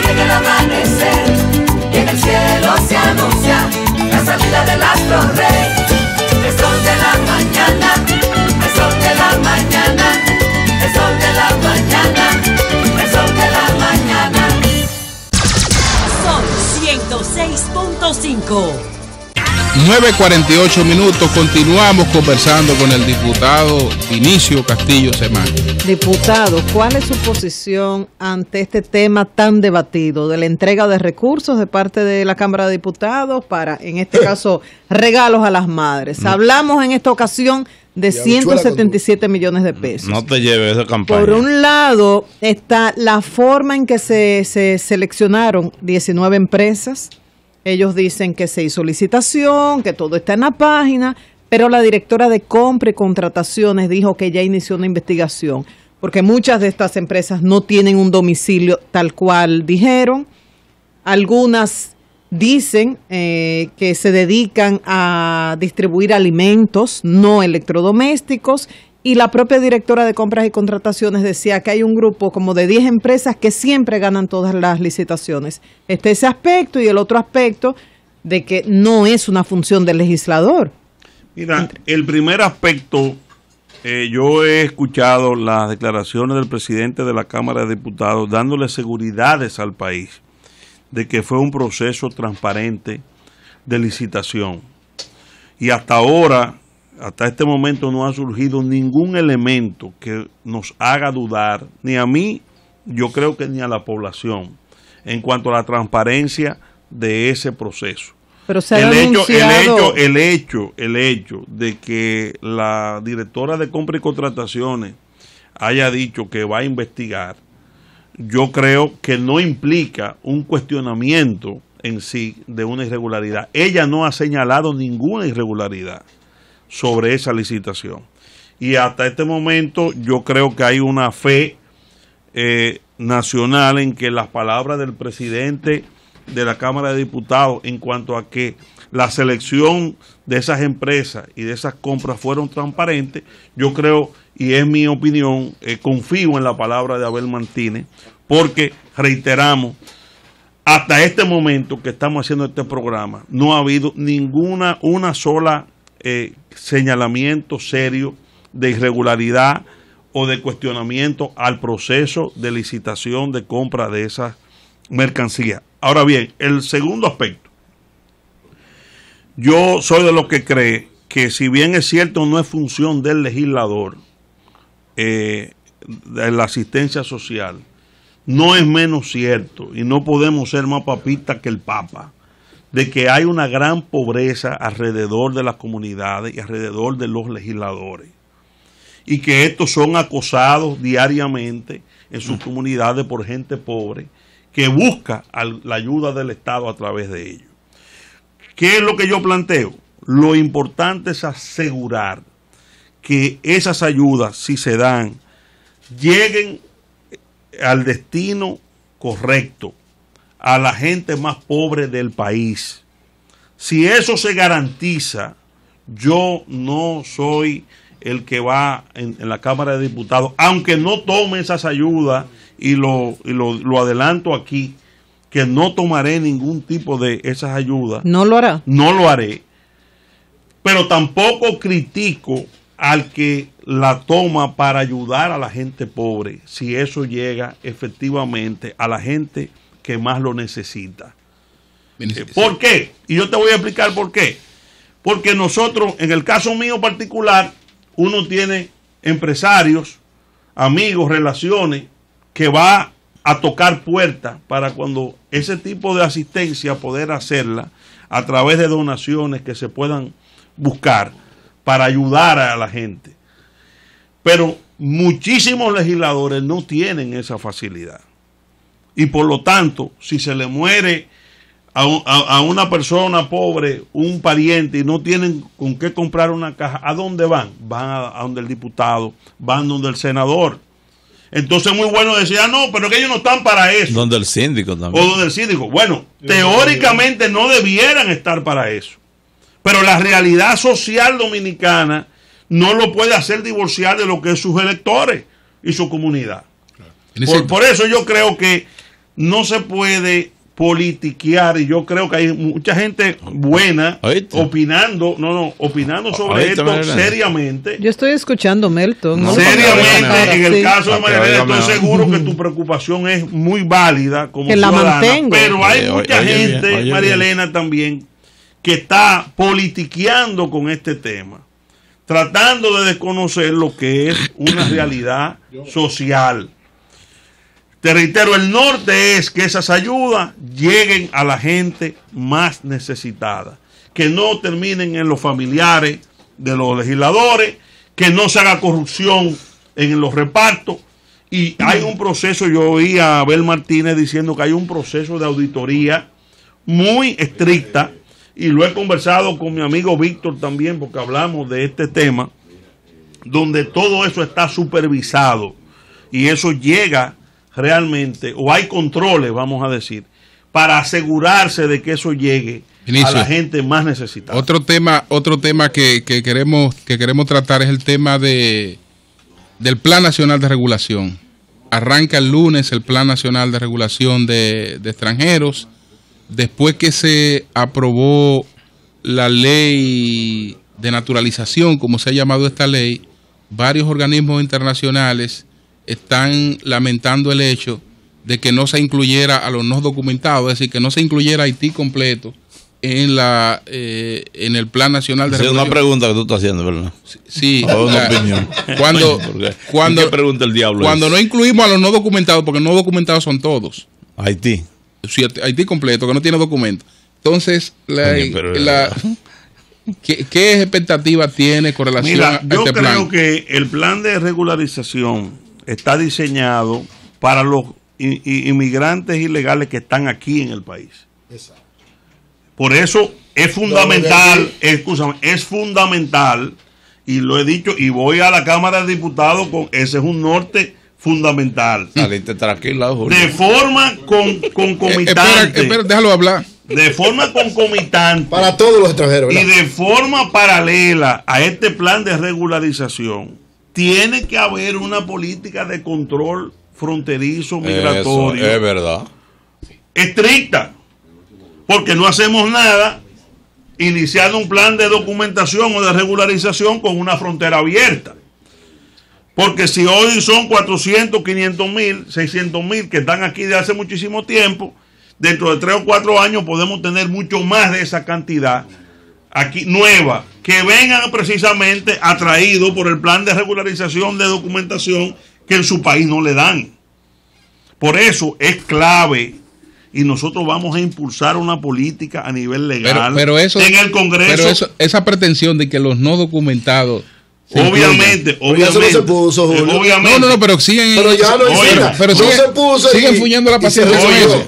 llega el amanecer y en el cielo se anuncia la salida del astro rey. El sol de la mañana, el sol de la mañana, el sol de la mañana, el sol de la mañana. Son 106.5. 9:48 minutos. Continuamos conversando con el diputado Vinicio Castillo Semán. Diputado, ¿cuál es su posición ante este tema tan debatido de la entrega de recursos de parte de la Cámara de Diputados para, en este caso, regalos a las madres? Hablamos en esta ocasión de 177 millones de pesos. No te lleves esa campaña. Por un lado está la forma en que se seleccionaron 19 empresas. Ellos dicen que se hizo licitación, que todo está en la página, pero la directora de compra y contrataciones dijo que ya inició una investigación, porque muchas de estas empresas no tienen un domicilio tal cual dijeron. Algunas dicen que se dedican a distribuir alimentos, no electrodomésticos, y la propia directora de compras y contrataciones decía que hay un grupo como de 10 empresas que siempre ganan todas las licitaciones. Ese aspecto y el otro aspecto de que no es una función del legislador. Mira, el primer aspecto, yo he escuchado las declaraciones del presidente de la Cámara de Diputados dándole seguridades al país de que fue un proceso transparente de licitación. Y hasta ahora, hasta este momento, no ha surgido ningún elemento que nos haga dudar, ni a mí, yo creo que ni a la población, en cuanto a la transparencia de ese proceso. Pero se ha denunciado... el hecho de que la directora de compra y contrataciones haya dicho que va a investigar, yo creo que no implica un cuestionamiento en sí de una irregularidad. Ella no ha señalado ninguna irregularidad sobre esa licitación. Y hasta este momento yo creo que hay una fe nacional en que las palabras del presidente de la Cámara de Diputados en cuanto a que la selección de esas empresas y de esas compras fueron transparentes, yo creo, y es mi opinión, confío en la palabra de Abel Martínez, porque reiteramos, hasta este momento que estamos haciendo este programa, no ha habido una sola señalamiento serio de irregularidad o de cuestionamiento al proceso de licitación de compra de esas mercancías. Ahora bien, el segundo aspecto, yo soy de los que cree que si bien es cierto no es función del legislador de la asistencia social, no es menos cierto y no podemos ser más papistas que el Papa de que hay una gran pobreza alrededor de las comunidades y alrededor de los legisladores, y que estos son acosados diariamente en sus comunidades por gente pobre que busca la ayuda del Estado a través de ellos. ¿Qué es lo que yo planteo? Lo importante es asegurar que esas ayudas, si se dan, lleguen al destino correcto, a la gente más pobre del país. Si eso se garantiza, yo no soy el que va en la Cámara de Diputados, aunque no tome esas ayudas, y lo adelanto aquí, que no tomaré ningún tipo de esas ayudas. ¿No lo hará? No lo haré, pero tampoco critico al que la toma para ayudar a la gente pobre, si eso llega efectivamente a la gente que más lo necesita. ¿Por qué? Y yo te voy a explicar por qué. Porque nosotros, en el caso mío particular, uno tiene empresarios, amigos, relaciones, que va a tocar puertas para cuando ese tipo de asistencia poder hacerla a través de donaciones que se puedan buscar para ayudar a la gente. Pero muchísimos legisladores no tienen esa facilidad. Y por lo tanto, si se le muere a una persona pobre, un pariente, y no tienen con qué comprar una caja, ¿a dónde van? Van a donde el diputado, van donde el senador. Entonces es muy bueno decir, no, pero que ellos no están para eso. Donde el síndico también. O donde el síndico. Bueno, teóricamente no debieran estar para eso. Pero la realidad social dominicana no lo puede hacer divorciar de lo que es sus electores y su comunidad. Por eso yo creo que no se puede politiquear, y yo creo que hay mucha gente buena opinando sobre esto seriamente. Yo estoy escuchando, Melton. Seriamente, en el caso de María Elena, estoy seguro que tu preocupación es muy válida como ciudadana, pero hay mucha gente, María Elena, también, que está politiqueando con este tema, tratando de desconocer lo que es una realidad social. Te reitero, el norte es que esas ayudas lleguen a la gente más necesitada, que no terminen en los familiares de los legisladores, que no se haga corrupción en los repartos. Y hay un proceso, yo oí a Abel Martínez diciendo que hay un proceso de auditoría muy estricta, y lo he conversado con mi amigo Víctor también, porque hablamos de este tema, donde todo eso está supervisado, y eso llega realmente, o hay controles, vamos a decir, para asegurarse de que eso llegue a la gente más necesitada. Otro tema que queremos tratar es el tema del Plan Nacional de Regulación. Arranca el lunes el Plan Nacional de Regulación de Extranjeros, después que se aprobó la ley de naturalización, como se ha llamado esta ley. Varios organismos internacionales están lamentando el hecho de que no se incluyera a los no documentados, es decir, que no se incluyera Haití completo en el Plan Nacional de Regulación. Es una pregunta que tú estás haciendo, ¿verdad? Sí. Una opinión. ¿Qué pregunta el diablo? Cuando no incluimos a los no documentados, porque no documentados son todos. Haití. Sí, Haití completo, que no tiene documento. Entonces, ¿qué expectativa tiene con relación a este plan? Yo creo que el plan de regularización está diseñado para los inmigrantes ilegales que están aquí en el país. Exacto. Por eso es fundamental, es fundamental, y lo he dicho, y voy a la Cámara de Diputados con ese es un norte fundamental. Saliste tranquila, Julio. De forma concomitante. Espera, déjalo hablar. De forma concomitante. Para todos los extranjeros, ¿verdad? Y de forma paralela a este plan de regularización, tiene que haber una política de control fronterizo migratorio. Eso es verdad. Estricta. Porque no hacemos nada iniciando un plan de documentación o de regularización con una frontera abierta. Porque si hoy son 400, 500 mil, 600 mil que están aquí de hace muchísimo tiempo, dentro de 3 o 4 años podemos tener mucho más de esa cantidad aquí nueva, que vengan precisamente atraídos por el plan de regularización de documentación que en su país no le dan. Por eso es clave, y nosotros vamos a impulsar una política a nivel legal pero eso, en el Congreso. Pero esa pretensión de que los no documentados obviamente eso no se puso, Julio. Obviamente. No, pero siguen. Pero ya lo hicieron. Pero no se puso. Siguen fuñendo la paciencia.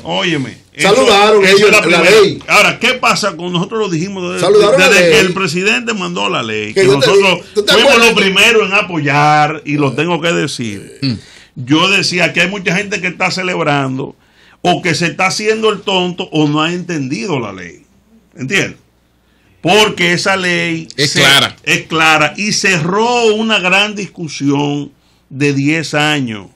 Óyeme. Saludaron ellos la ley. Ahora, ¿qué pasa? Nosotros lo dijimos desde que el presidente mandó la ley. Que nosotros fuimos los primeros en apoyar, y lo tengo que decir. Yo decía que hay mucha gente que está celebrando, o que se está haciendo el tonto, o no ha entendido la ley. ¿Entiendes? Porque esa ley es clara y cerró una gran discusión de 10 años.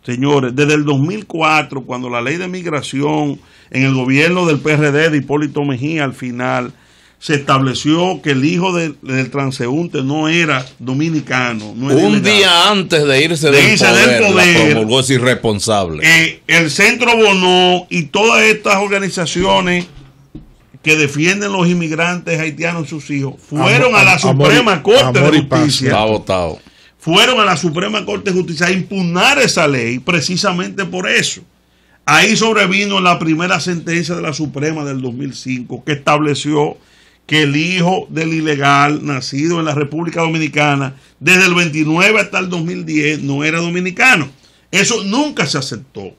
Señores, desde el 2004, cuando la ley de migración en el gobierno del PRD de Hipólito Mejía, al final se estableció que el hijo del transeúnte no era dominicano. No era un ilegal. Día antes de irse del poder, la promulgó, es irresponsable. El Centro Bonó y todas estas organizaciones que defienden los inmigrantes haitianos y sus hijos fueron a la Suprema Corte de Justicia. Está votado. Fueron a la Suprema Corte de Justicia a impugnar esa ley precisamente por eso. Ahí sobrevino la primera sentencia de la Suprema del 2005 que estableció que el hijo del ilegal nacido en la República Dominicana desde el 29 hasta el 2010 no era dominicano. Eso nunca se aceptó.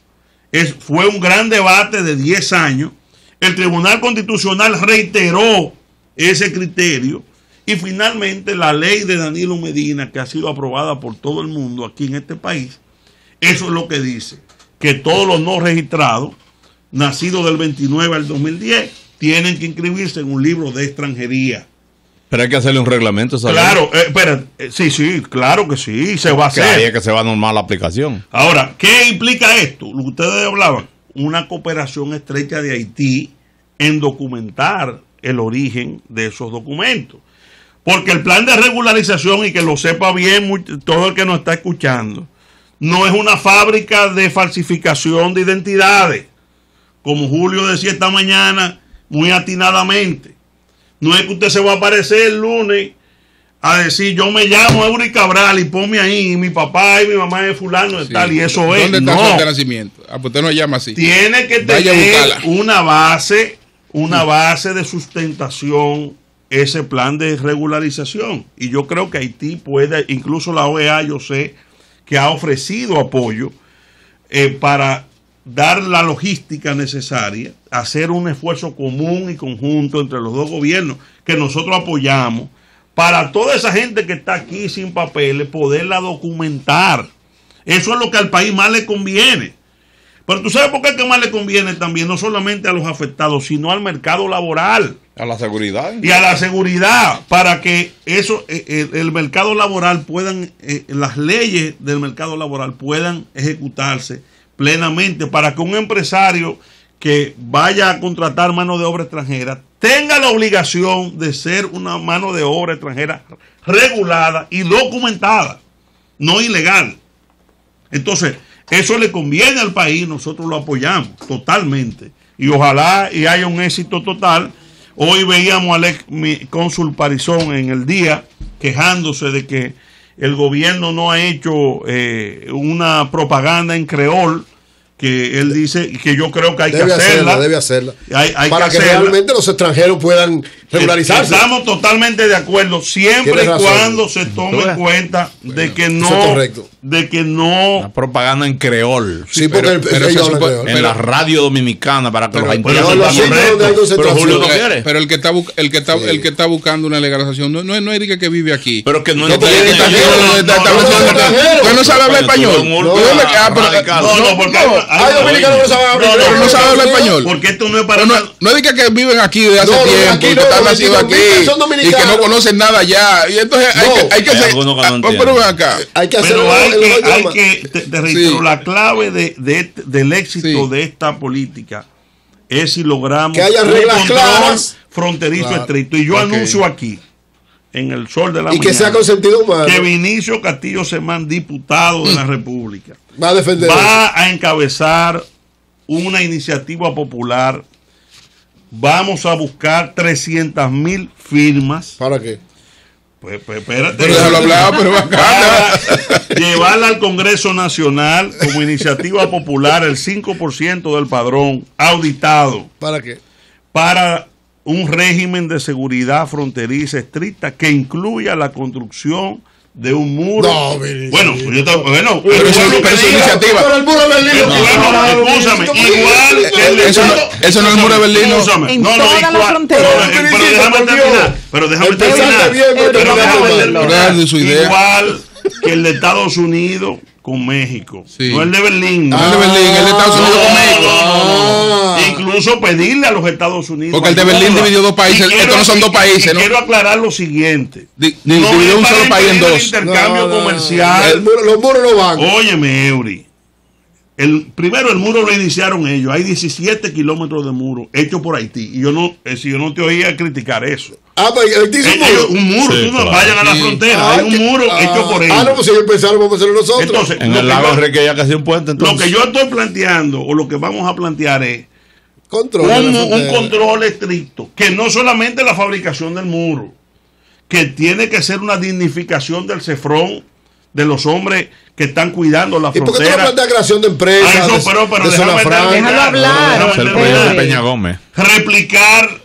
Fue un gran debate de 10 años. El Tribunal Constitucional reiteró ese criterio. Y finalmente la ley de Danilo Medina, que ha sido aprobada por todo el mundo aquí en este país, eso es lo que dice, que todos los no registrados, nacidos del 29 al 2010, tienen que inscribirse en un libro de extranjería. Pero hay que hacerle un reglamento, ¿sabes? Claro, sí, claro que sí, se va a hacer. Ahí es que se va a normar la aplicación. Ahora, ¿qué implica esto? Lo que ustedes hablaban, una cooperación estrecha de Haití en documentar el origen de esos documentos. Porque el plan de regularización, y que lo sepa bien todo el que nos está escuchando, no es una fábrica de falsificación de identidades, como Julio decía esta mañana muy atinadamente. No es que usted se va a aparecer el lunes a decir, yo me llamo Eury Cabral y ponme ahí, y mi papá y mi mamá es fulano de tal, y eso es. ¿Dónde está su acta de nacimiento? Pues usted no llama así. Tiene que tener una base de sustentación, ese plan de regularización. Y yo creo que Haití puede, incluso la OEA, yo sé que ha ofrecido apoyo para dar la logística necesaria, hacer un esfuerzo común y conjunto entre los dos gobiernos que nosotros apoyamos, para toda esa gente que está aquí sin papeles, poderla documentar. Eso es lo que al país más le conviene. Pero tú sabes por qué que más le conviene también, no solamente a los afectados, sino al mercado laboral. A la seguridad. Y a la seguridad, para que eso, el mercado laboral puedan, las leyes del mercado laboral puedan ejecutarse plenamente, para que un empresario que vaya a contratar mano de obra extranjera tenga la obligación de ser una mano de obra extranjera regulada y documentada, no ilegal. Entonces, eso le conviene al país, nosotros lo apoyamos totalmente. Y ojalá y haya un éxito total. Hoy veíamos al ex cónsul Parizón en El Día quejándose de que el gobierno no ha hecho una propaganda en creol, que él dice que yo creo que hay que hacerla. Debe hacerla. Hay para que realmente los extranjeros puedan regularizarse. Estamos totalmente de acuerdo, siempre y cuando se tome en cuenta de que no, la propaganda en creol. Sí, porque en la radio dominicana, para que los haitianos pero Julio no quiere. Pero el que está buscando una legalización no es Erika que vive aquí. Pero que no es no sabe hablar español. No, porque hay dominicanos que no saben hablar, pero no saben hablar español. Porque esto no es para no diga que viven aquí desde hace tiempo, que están nacidos aquí y que no conocen nada ya. Y entonces hay que hacer. Pero acá. Hay que hacer. Te reitero, la clave del éxito de esta política es si logramos que haya reglas claras, fronterizo estricto. Y yo anuncio aquí, en el sol de la mañana, que sea consentido humano, que Vinicio Castillo Semán, diputado de la República, va a encabezar una iniciativa popular. Vamos a buscar 300,000 firmas. ¿Para qué? Pues espérate. Pero déjalo hablar, pero para llevarla al Congreso Nacional como iniciativa popular, el 5% del padrón auditado. ¿Para qué? Para un régimen de seguridad fronteriza estricta que incluya la construcción de un muro. Pero eso es iniciativa. Pero el muro de Berlín. Escúchame, igual que eso no es el muro de Berlín. En toda la frontera. Pero déjame terminar. Igual que el de Estados Unidos con México. Sí. No el de Berlín. No el de Berlín, el de Estados Unidos con México. Incluso pedirle a los Estados Unidos. Porque el de Berlín dividió dos países. Estos no son dos países, ¿no? Quiero aclarar lo siguiente. Dividió un solo país en dos. Intercambio comercial. Los muros no van. Óyeme, Eury. Primero, el muro lo iniciaron ellos. Hay 17 kilómetros de muro hechos por Haití. Y yo no te oía criticar eso. Pues Haití es un muro. Sí, claro. Vayan a la frontera. Hay un muro hecho por ellos. No, pues si ellos pensaron, vamos a hacerlo nosotros. Entonces, en el lago Enrique ya casi un puente. Lo que yo estoy planteando, o lo que vamos a plantear es un control estricto. Que no solamente la fabricación del muro, que tiene que ser una dignificación del cefrón, de los hombres que están cuidando la frontera. ¿Y por qué tú no planteas creación de empresas? Pero déjalo hablar. El proyecto de Peña Gómez. Replicar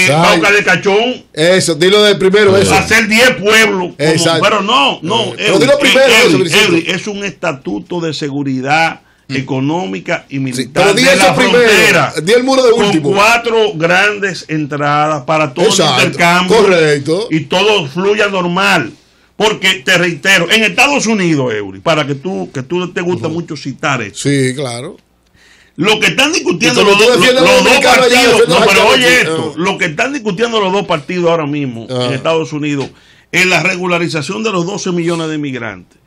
Bauca de Cachón. Eso, dilo de primero. Eso. Hacer 10 pueblos. Pero no. Pero dilo primero. Es un estatuto de seguridad económica y militar. Pero di eso primero. Di el muro de último. Con 4 grandes entradas para todo el intercambio. Correcto. Y todo fluya normal. Porque te reitero, en Estados Unidos, Eury, para que tú te gusta mucho citar eso. Sí, claro. Lo que están discutiendo los dos partidos, pero oye esto, lo que están discutiendo los dos partidos ahora mismo en Estados Unidos en la regularización de los 12 millones de inmigrantes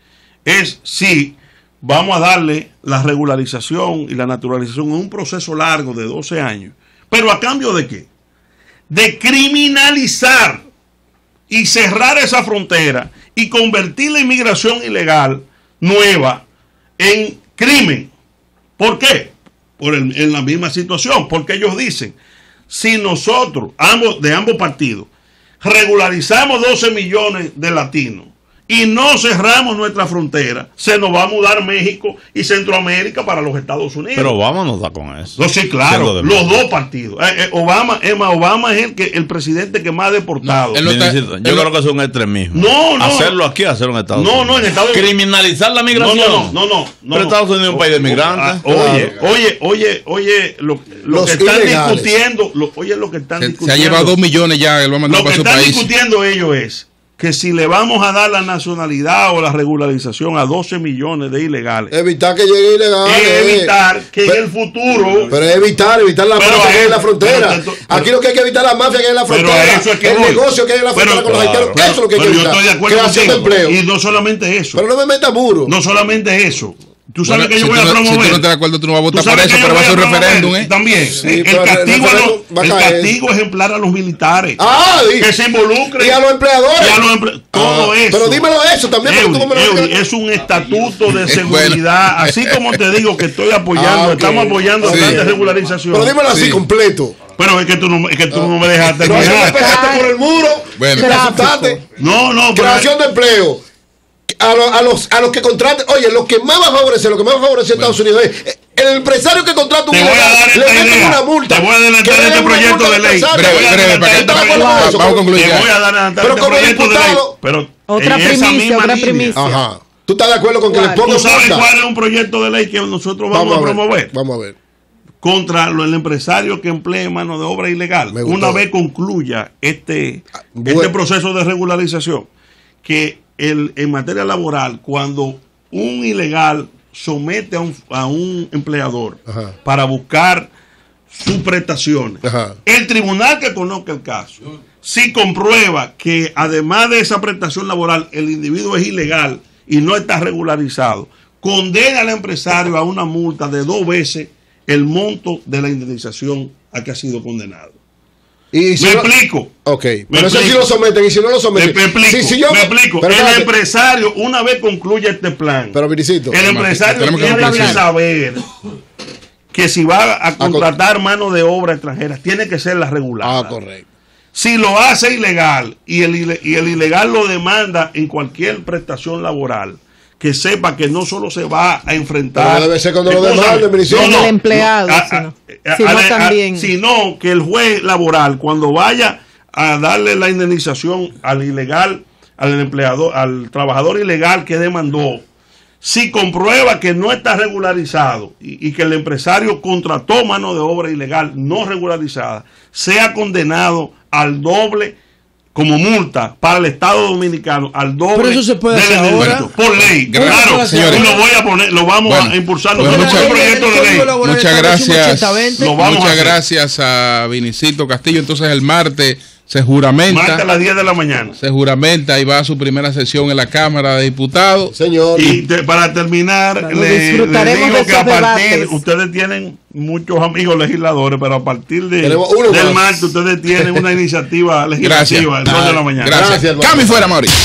es si vamos a darle la regularización y la naturalización en un proceso largo de 12 años. ¿Pero a cambio de qué? De criminalizar y cerrar esa frontera y convertir la inmigración ilegal nueva en crimen. ¿Por qué? En la misma situación, porque ellos dicen, si nosotros, de ambos partidos, regularizamos 12 millones de latinos y no cerramos nuestra frontera, se nos va a mudar México y Centroamérica para los Estados Unidos. Pero Obama nos da con eso. No, sí, claro, los dos partidos. Obama es el presidente que más ha deportado. Yo creo que es un extremismo. No. Hacerlo aquí, hacerlo en Estados Unidos. No, en Estados Unidos. Criminalizar la migración. No. Pero Estados Unidos es un país de migrantes. Oye, lo que están discutiendo, lo que están discutiendo. Se ha llevado 2 millones ya, él va a mandar para su país. Lo que están discutiendo ellos es que si le vamos a dar la nacionalidad o la regularización a 12 millones de ilegales, evitar que llegue ilegal, evitar que en el futuro, pero evitar la mafia que hay en la frontera. Aquí lo que hay que evitar es la mafia que hay en la frontera, el negocio que hay en la frontera con los haitianos, eso es lo que hay que evitar. Yo estoy de acuerdo creación de empleo. Y no solamente eso, pero no me meta muro. No solamente eso. Tú sabes que yo voy a promover. Si tú no estás de acuerdo, tú no vas a votar por eso, pero va a ser un referéndum, ¿eh? También. Sí, el castigo ejemplar a los militares. Que se involucren. Y a los empleadores. Todo eso. Pero dímelo eso también. Es un estatuto de seguridad. Así como te digo que estoy apoyando, estamos apoyando la regularización. Pero dímelo así, completo. Pero es que tú no me dejaste. No, me pegaste por el muro. Bueno, no. Creación de empleo. A los que contraten, oye, lo que más va a favorecer a Estados Unidos es el empresario que contrata un ilegal, le meten una multa. Te voy a adelantar este proyecto de ley. Vamos a concluir. Te voy a adelantar este proyecto de ley. Pero otra primicia. Ajá. ¿Tú estás de acuerdo con que le pongan multa? ¿Tú sabes cuál es un proyecto de ley que nosotros vamos a promover? Vamos a ver. Contra el empresario que emplee mano de obra ilegal. Una vez concluya este proceso de regularización, que en materia laboral, cuando un ilegal somete a un empleador para buscar sus prestaciones, el tribunal que conozca el caso, si comprueba que además de esa prestación laboral el individuo es ilegal y no está regularizado, condena al empresario a una multa de 2 veces el monto de la indemnización a que ha sido condenado. ¿Me explico? Ok. Pero eso sí lo someten, y si no lo someten. Me explico. El empresario, una vez concluye este plan, pero Viricito, el empresario tiene que saber que si va a contratar mano de obra extranjera, tiene que ser la regular. Correcto. Si lo hace ilegal y el ilegal lo demanda en cualquier prestación laboral, que sepa que no solo se va a enfrentar. Pero debe ser cuando lo demande, el empleado, sino que el juez laboral, cuando vaya a darle la indemnización al ilegal, al empleador, al trabajador ilegal que demandó, si comprueba que no está regularizado y que el empresario contrató mano de obra ilegal no regularizada, sea condenado al doble como multa para el Estado Dominicano, al doble. Pero eso se puede hacer ahora por ley. Claro, señores. Lo voy a poner, lo vamos a impulsar. Muchas gracias a Vinicito Castillo. Entonces el martes se juramenta. Martes a las 10 de la mañana. Se juramenta y va a su primera sesión en la Cámara de Diputados. Señor. Y para terminar, le digo que a partir, ustedes tienen muchos amigos legisladores, pero a partir del martes ustedes tienen una iniciativa legislativa el 2 de la mañana. Gracias. Cambio fuera, Mauricio.